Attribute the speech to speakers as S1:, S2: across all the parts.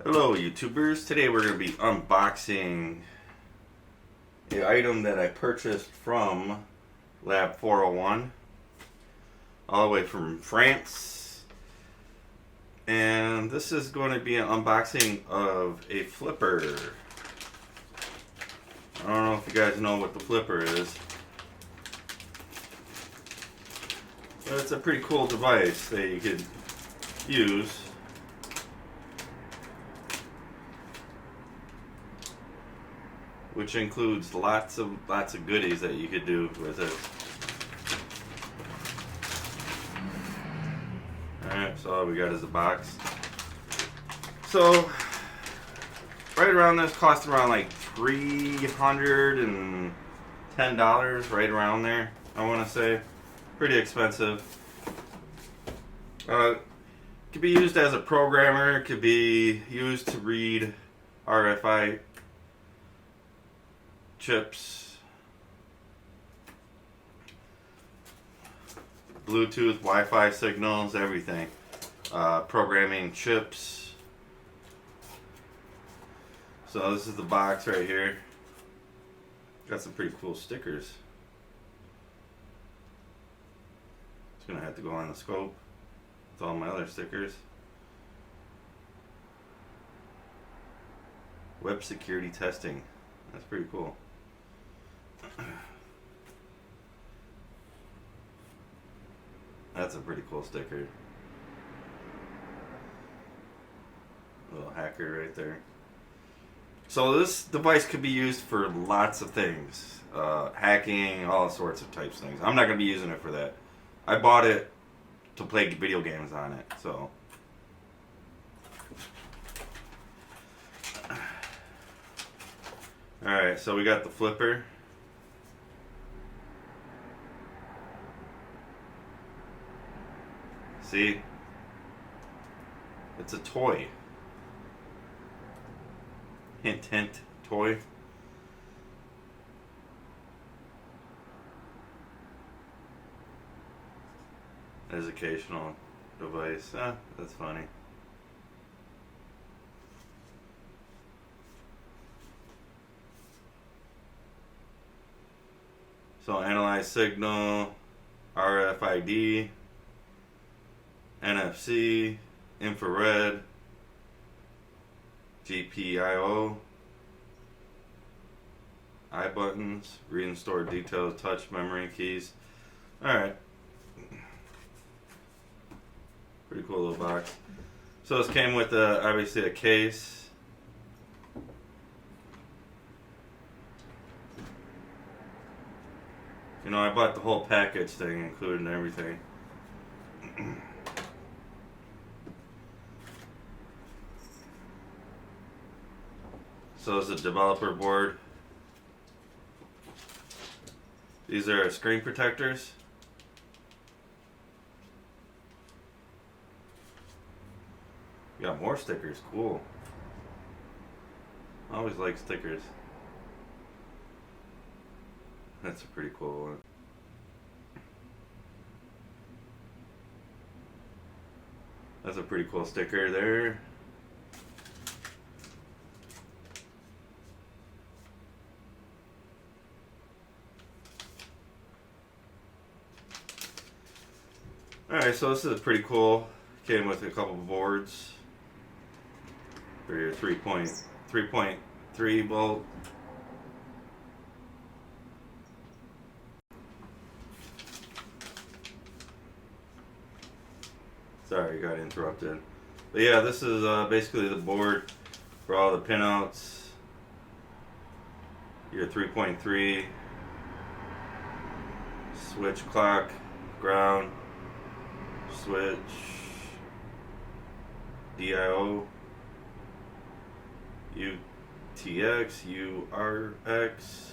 S1: Hello YouTubers, today we're going to be unboxing the item that I purchased from Lab 401 all the way from France, and this is going to be an unboxing of a flipper. I don't know if you guys know what the flipper is, but it's a pretty cool device that you could use. Which includes lots of goodies that you could do with it. Alright, so all we got is a box. So right around this cost around like $310, right around there, I want to say. Pretty expensive. Could be used as a programmer, could be used to read RFID chips, Bluetooth, Wi-Fi signals, everything. Programming chips. So this is the box right here. Got some pretty cool stickers. It's gonna have to go on the scope with all my other stickers. Web security testing. That's pretty cool. That's a pretty cool sticker. Little hacker right there. So this device could be used for lots of things. Hacking, all sorts of types of things. I'm not going to be using it for that. I bought it to play video games on it, so. Alright, so we got the flipper. See? It's a toy. Hint, hint, toy. Educational device. That's funny. So analyze signal, RFID, NFC, infrared, GPIO, I buttons, read and store details, touch, memory, keys. Alright. Pretty cool little box. So this came with obviously a case. You know, I bought the whole package thing, including everything. So it's a developer board. These are screen protectors. We got more stickers, cool. I always like stickers. That's a pretty cool one. That's a pretty cool sticker there. Alright, so this is pretty cool. Came with a couple of boards for your 3.3 volt. Sorry, got interrupted. But yeah, this is basically the board for all the pinouts. Your 3.3 switch, clock, ground, switch, DIO, UTX, URX.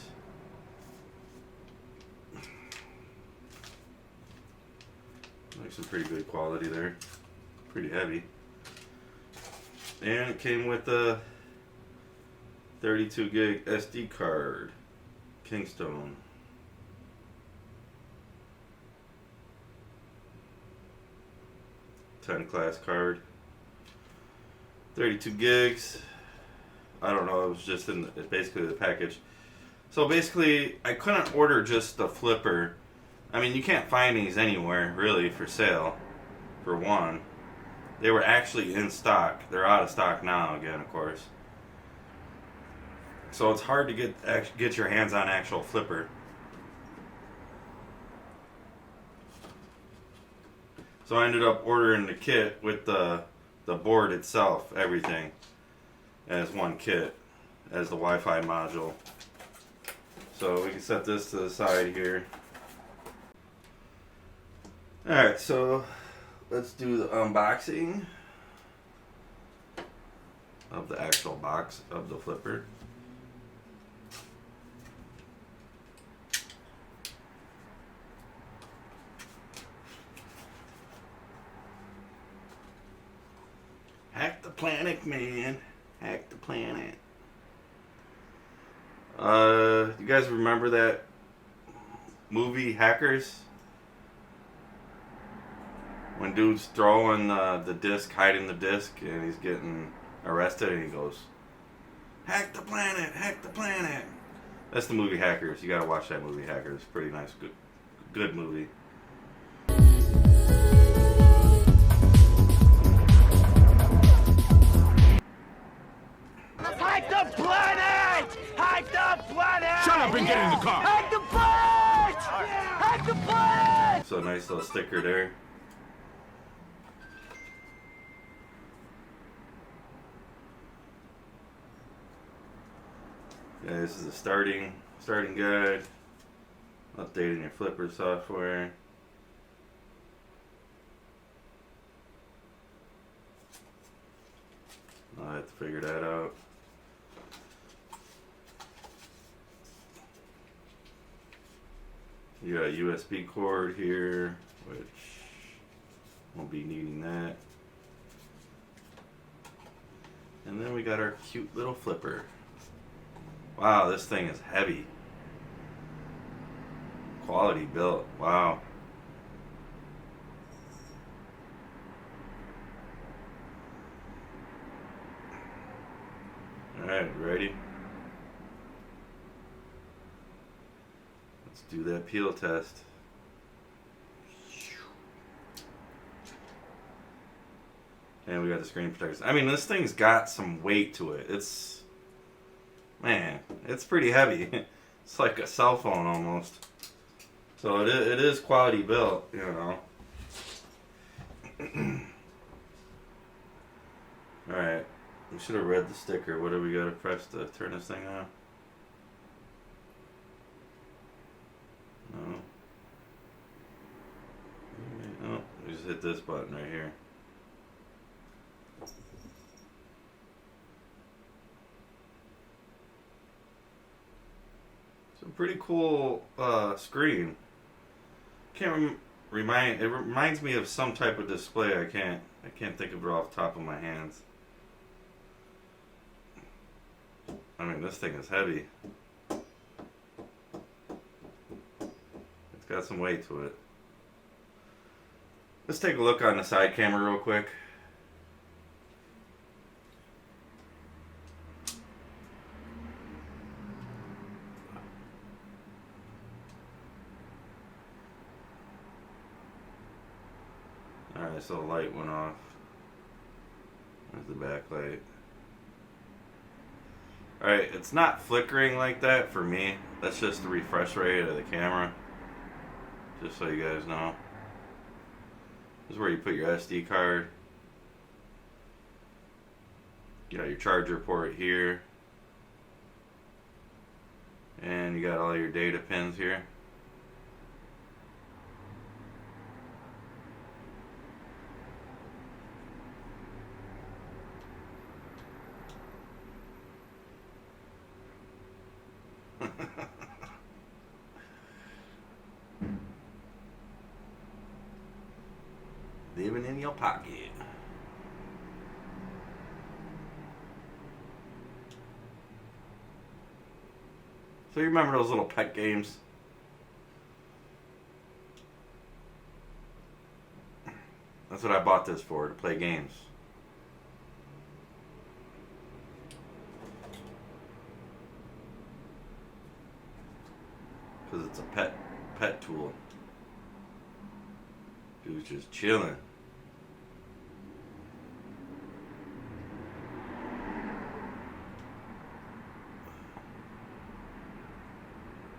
S1: Like some pretty good quality there. Pretty heavy. And it came with a 32 gig SD card. Kingstone. 10 class card. 32 gigs. I don't know, it was just in basically the package. So basically, I couldn't order just the flipper. I mean, you can't find these anywhere, really, for sale, for one. They were actually in stock. They're out of stock now, again, of course. So it's hard to get your hands on actual flipper. So I ended up ordering the kit with the board itself, everything, as one kit, as the Wi-Fi module. So we can set this to the side here. Alright, so let's do the unboxing of the actual box of the flipper. Hack the planet, man. Hack the planet. You guys remember that movie Hackers? When dude's throwing the disc, hiding the disc, and he's getting arrested, and he goes, "Hack the planet, hack the planet." That's the movie Hackers. You gotta watch that movie Hackers. Pretty nice, good movie.
S2: Hack the planet! Hack the planet!
S3: Shut up and get in the car!
S2: Hack the planet! Hack the planet!
S1: So nice little sticker there. Yeah, this is a starting guide. Updating your flipper software. I'll have to figure that out. You got a USB cord here, which won't be needing that. And then we got our cute little flipper. Wow, this thing is heavy. Quality built. Wow. Alright, ready? Let's do that peel test. And we got the screen protectors. I mean, this thing's got some weight to it. Man, it's pretty heavy. It's like a cell phone almost. So it is quality built, you know. Alright, we should have read the sticker. What do we got to press to turn this thing on? No. Oh, we just hit this button right here. It's a pretty cool screen. It reminds me of some type of display. I can't think of it off the top of my hands. I mean, this thing is heavy. It's got some weight to it. Let's take a look on the side camera real quick. Alright, so the light went off. There's the backlight. Alright, it's not flickering like that for me. That's just the refresh rate of the camera. Just so you guys know. This is where you put your SD card. You got your charger port here. And you got all your data pins here. Living in your pocket. So you remember those little pet games? That's what I bought this for, to play games. it's a pet tool. Dude's just chilling.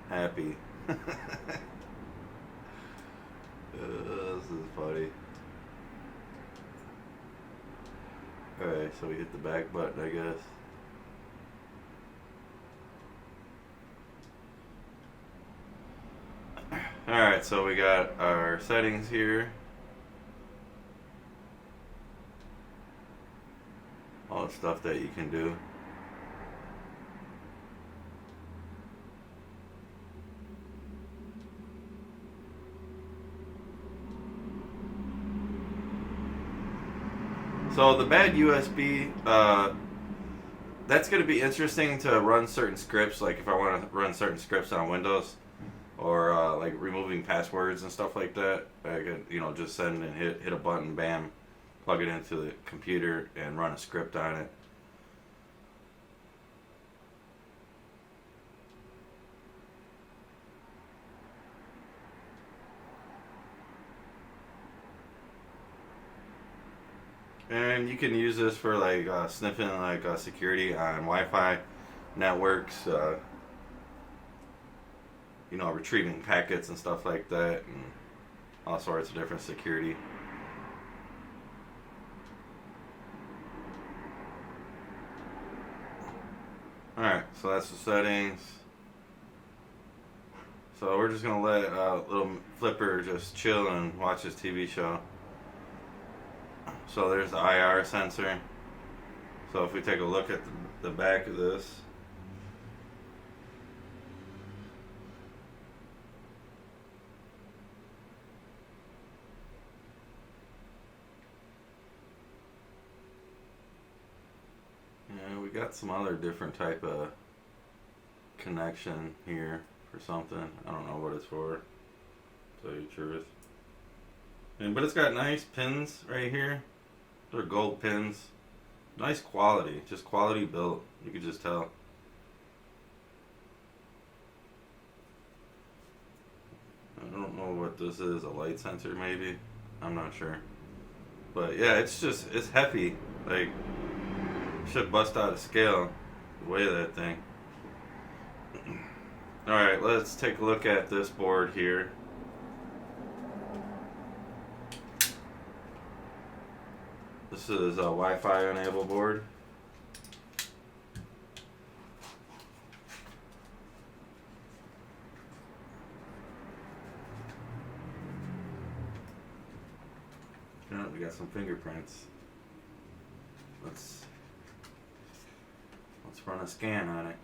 S1: Happy. This is funny. Alright, so we hit the back button, I guess. Alright, so we got our settings here. All the stuff that you can do. So the bad USB, that's going to be interesting to run certain scripts, like if I want to run certain scripts on Windows, or like removing passwords and stuff like that. I could, just send and hit a button, bam, plug it into the computer and run a script on it. And you can use this for like sniffing like security on Wi-Fi networks, retrieving packets and stuff like that, and all sorts of different security. Alright, so that's the settings. So we're just going to let little Flipper just chill and watch his TV show. So there's the IR sensor. So if we take a look at the back of this, we got some other different type of connection here for something. I don't know what it's for, to tell you the truth. But it's got nice pins right here. They're gold pins. Nice quality, just quality built. You could just tell. I don't know what this is, a light sensor maybe? I'm not sure. But yeah, it's heavy. Like, should bust out of scale, the weight of that thing. Alright, let's take a look at this board here. This is a Wi-Fi enabled board. Yeah, we got some fingerprints. Let's run a scan on it.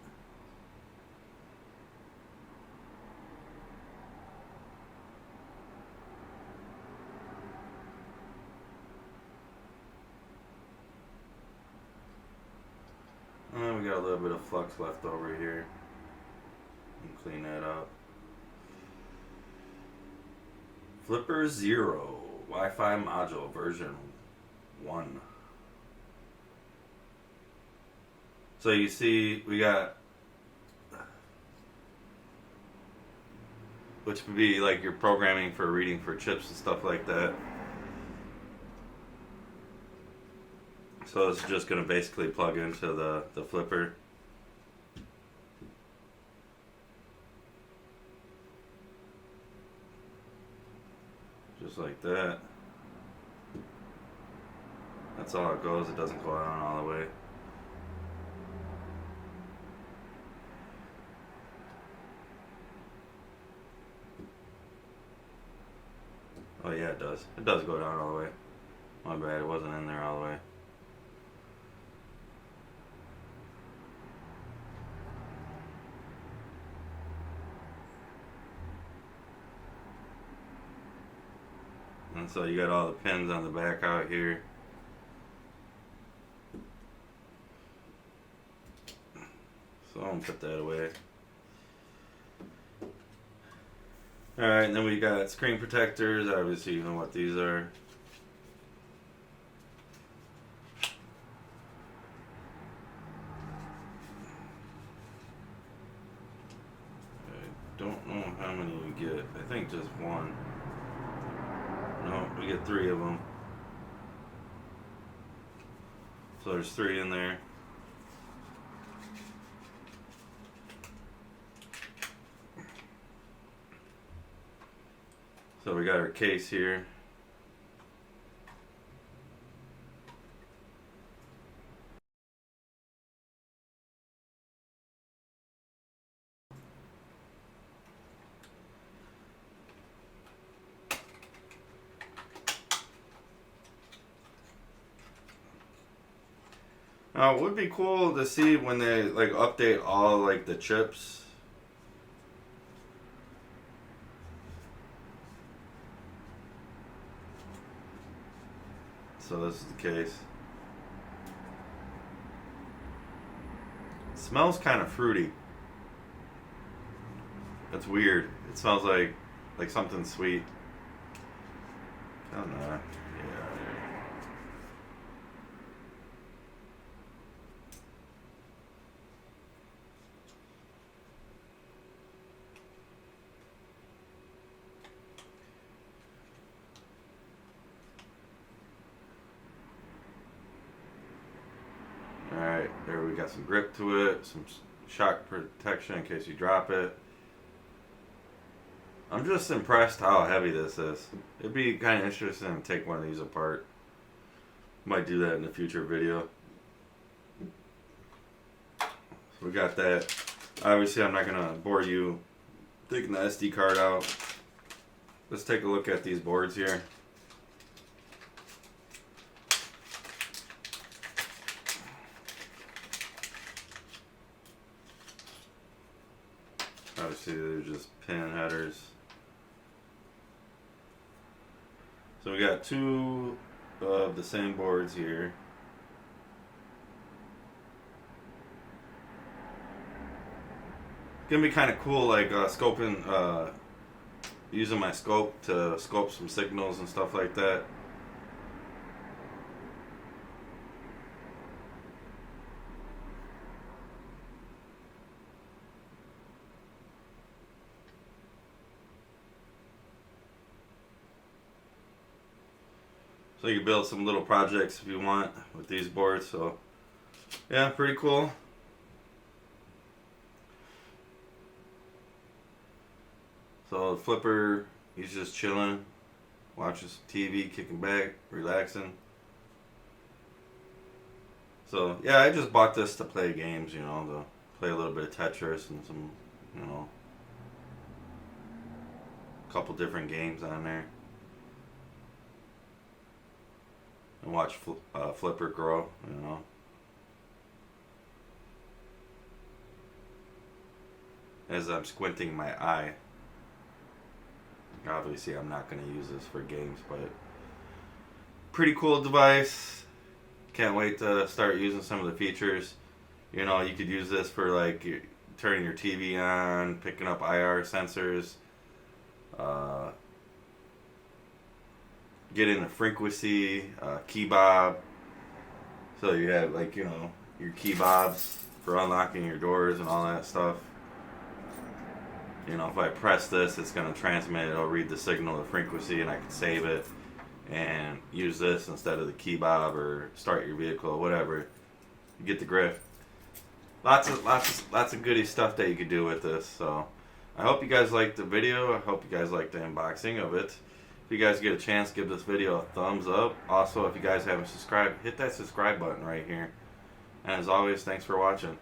S1: We got a little bit of flux left over here. And clean that up. Flipper 0 Wi-Fi Module version 1. So you see we got, which would be like your programming for reading for chips and stuff like that. So it's just going to basically plug into the Flipper. Just like that. That's all it goes. It doesn't go on all the way. Oh yeah, it does. It does go down all the way. My bad, it wasn't in there all the way. And so you got all the pins on the back out here. So I'm gonna put that away. Alright, and then we got screen protectors. Obviously you know what these are. I don't know how many get? I think just one. No, we get 3 of them. So there's 3 in there. So we got our case here. Now, it would be cool to see when they like update all like the chips. So this is the case. It smells kind of fruity. That's weird. It smells like something sweet. I don't know. Yeah. Alright, there we got some grip to it, some shock protection in case you drop it. I'm just impressed how heavy this is. It'd be kind of interesting to take one of these apart. Might do that in a future video. So we got that. Obviously I'm not going to bore you taking the SD card out. Let's take a look at these boards here. Obviously they're just pin headers. So we got 2 of the same boards here. It's gonna be kind of cool, like scoping, using my scope to scope some signals and stuff like that. So you can build some little projects if you want with these boards. So yeah, pretty cool. So the flipper, he's just chilling, watching some TV, kicking back, relaxing. So yeah, I just bought this to play games, you know, to play a little bit of Tetris and some, you know, couple different games on there. And watch Flipper grow, you know. As I'm squinting my eye. Obviously I'm not going to use this for games, but pretty cool device. Can't wait to start using some of the features. You know, you could use this for like turning your TV on, picking up IR sensors, getting a frequency, key bob. So you have like, you know, your key bobs for unlocking your doors and all that stuff. You know, if I press this, it's going to transmit, it'll read the signal, the frequency, and I can save it and use this instead of the key bob or start your vehicle or whatever. You get the grip. Lots of goody stuff that you could do with this. So I hope you guys liked the video. I hope you guys liked the unboxing of it. If you guys get a chance, give this video a thumbs up. Also, if you guys haven't subscribed, hit that subscribe button right here. And as always, thanks for watching.